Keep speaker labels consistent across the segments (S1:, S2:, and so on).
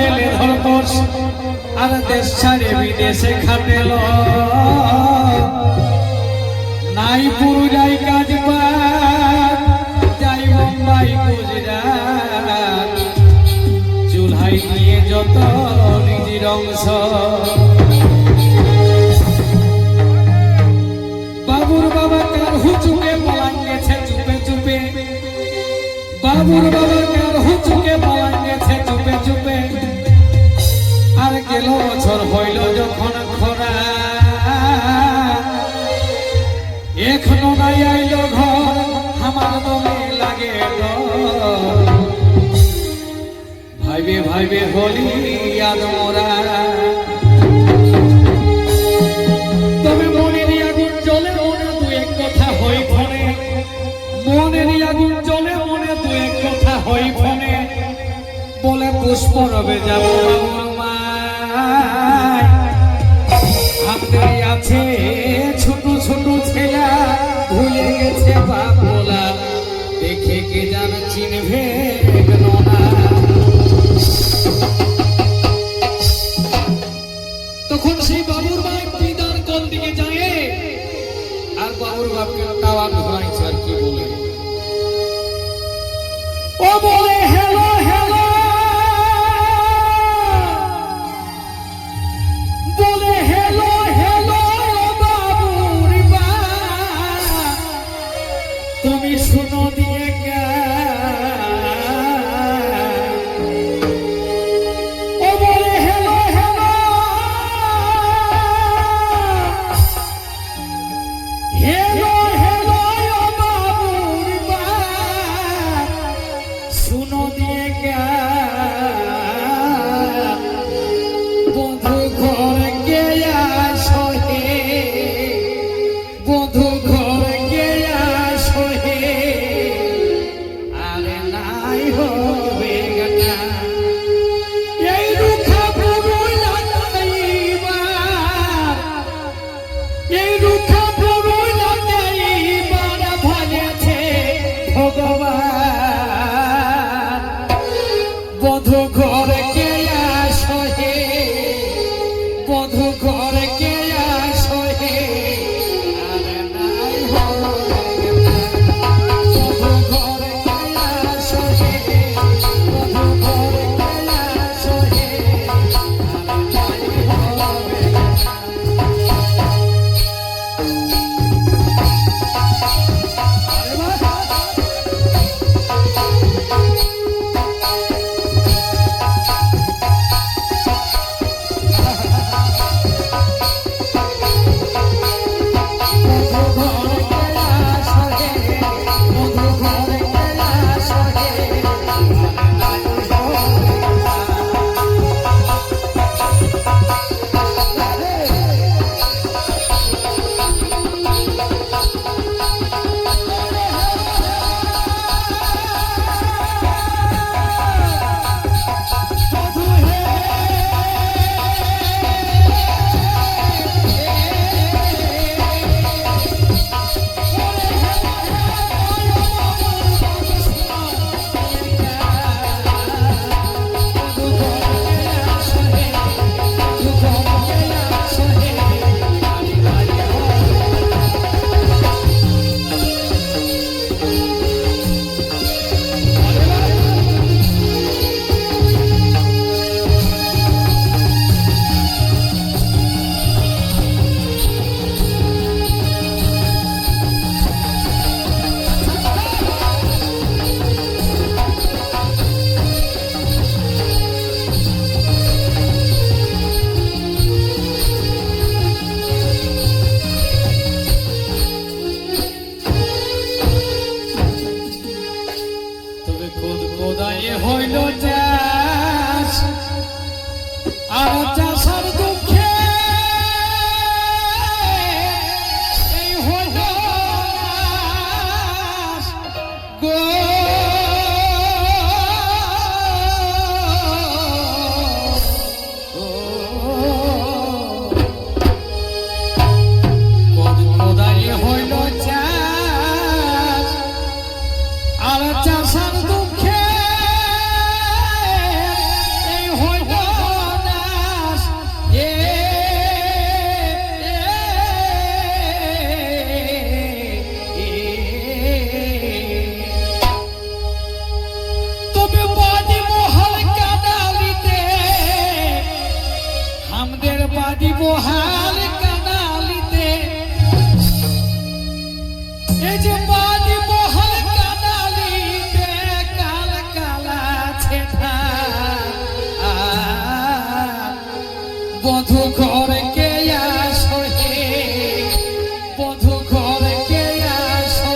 S1: খাটেলে ধরতোষ আর দেশ ছাড়ে বিদেশে খাটেল নাই পুরুলাই কাজ পান যাই মুম্বাই গুজরাট চুলহাই নিয়ে যত নিজের অংশ বাবুর বাবা কার হুচুকে পালান গেছে চুপে চুপে বাবুর বাবা কার হুচুকে পালান গেছে চুপে চুপে আর গেল বছর হইল যখন খরা এখনো নাই আইল ঘর আমার মনে লাগে ভাইবে ভাইবে হলি আদ মোরা তবে মনের আগুন জ্বলে মনে দু এক কথা হই ফোনে মনের আগুন জ্বলে মনে দু এক কথা হই ফোনে বলে পুষ্প রবে যাব হাতে আছে ছোট ছোট ছেলা ভুলে গেছে বাপ বলা দেখে কে জানা চিনবে না তখন সেই বাবুর বাপ বিদার কোন দিকে যায় আর বাবুর বাপকে টাওয়ার ধরাইছে আর কি বলে ও বলে হ্যালো হ্যালো বলে হ্যালো হ্যালো বাবুর বাপ তুমি শুনো দিয়ে বধু ঘরে কে আসে বধু ঘরে কে আসে আরে নাই বধু ঘরে কে আসে বধু ঘরে কে আসে হইল চাষ আর চাষার দুঃখে এই হইল গো কোদাই হইল চাষ আর চাষার দুঃখে এই হইল বহাল কানালিতে এই যে বাড়ি বহাল কানালিতে কাল কালা ছেঠা বধু ঘরে কে আসে বধু ঘরে কে আসে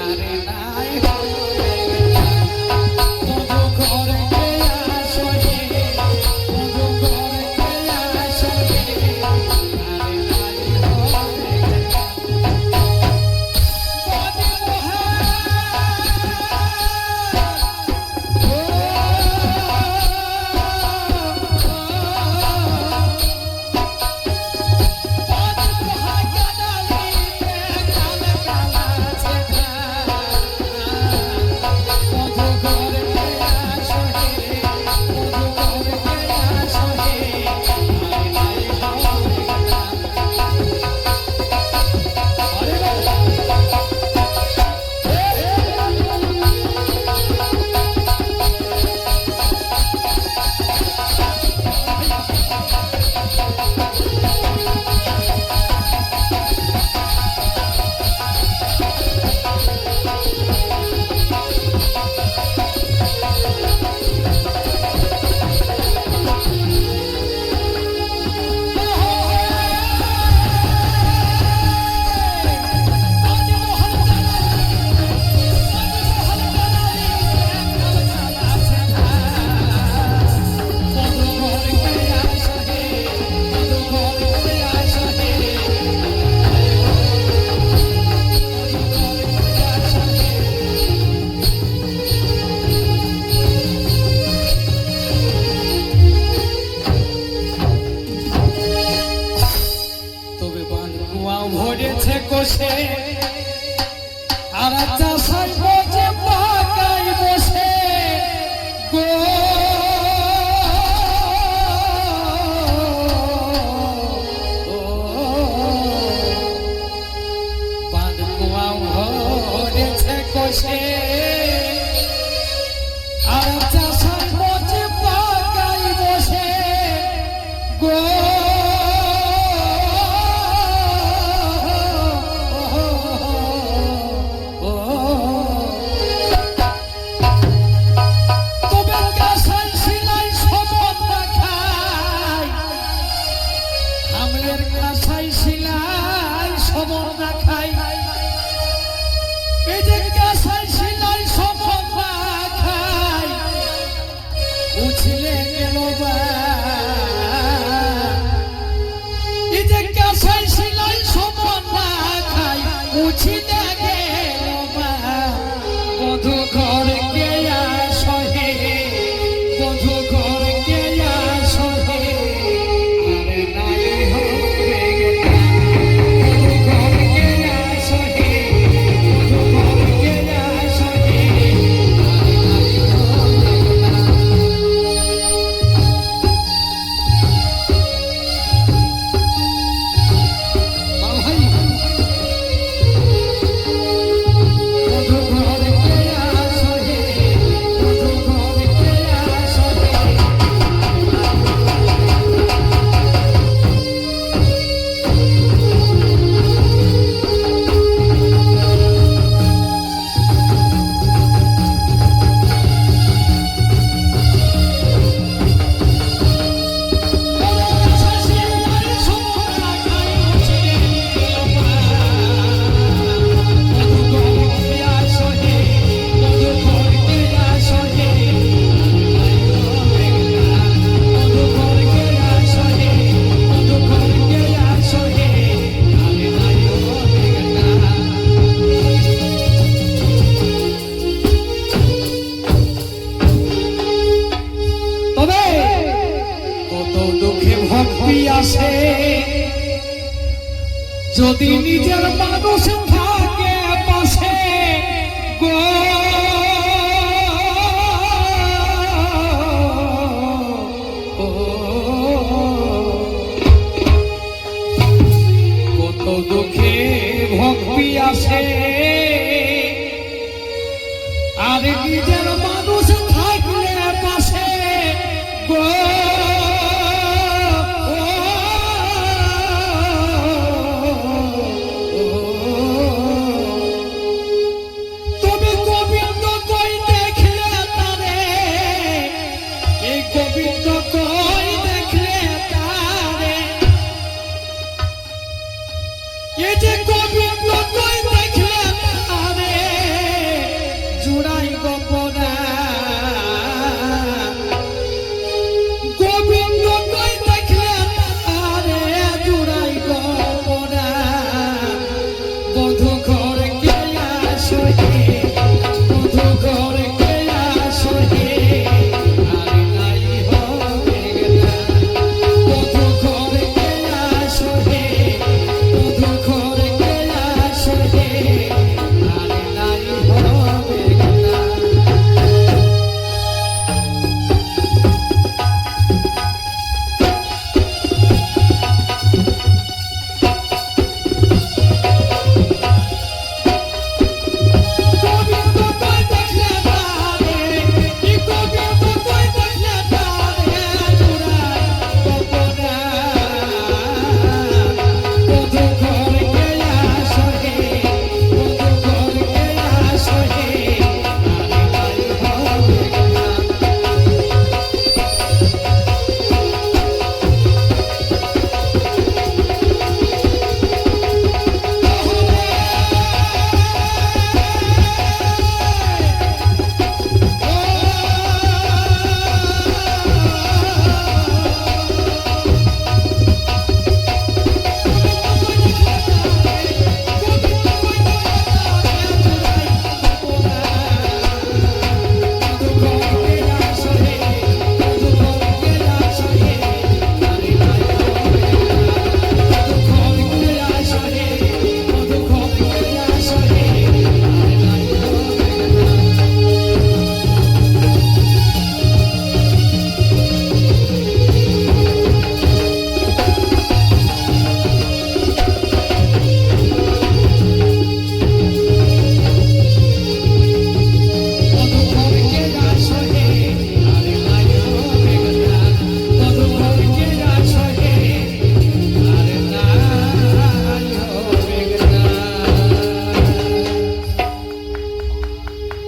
S1: আরে নাই বধু ঘরে কে আসে বধু ঘরে কে আসে আরে ভরেছে কোষে আর চাষাই বসে পাকাই বসে গো বাঁধ কুয়া ভরেছে কোষে আর চাষাই বসে পাকাই বসে গো বধু ঘর কে আসে বধু ঘর কে আসে আরে নাই হবে বধু ঘর কে আসে বধু ঘর কে আসে আরে নাই হবে ভাই আসে যদি নিজের মানুষ থাকে পাশে গো কত দুঃখে ভক্তি আসে আর নিজের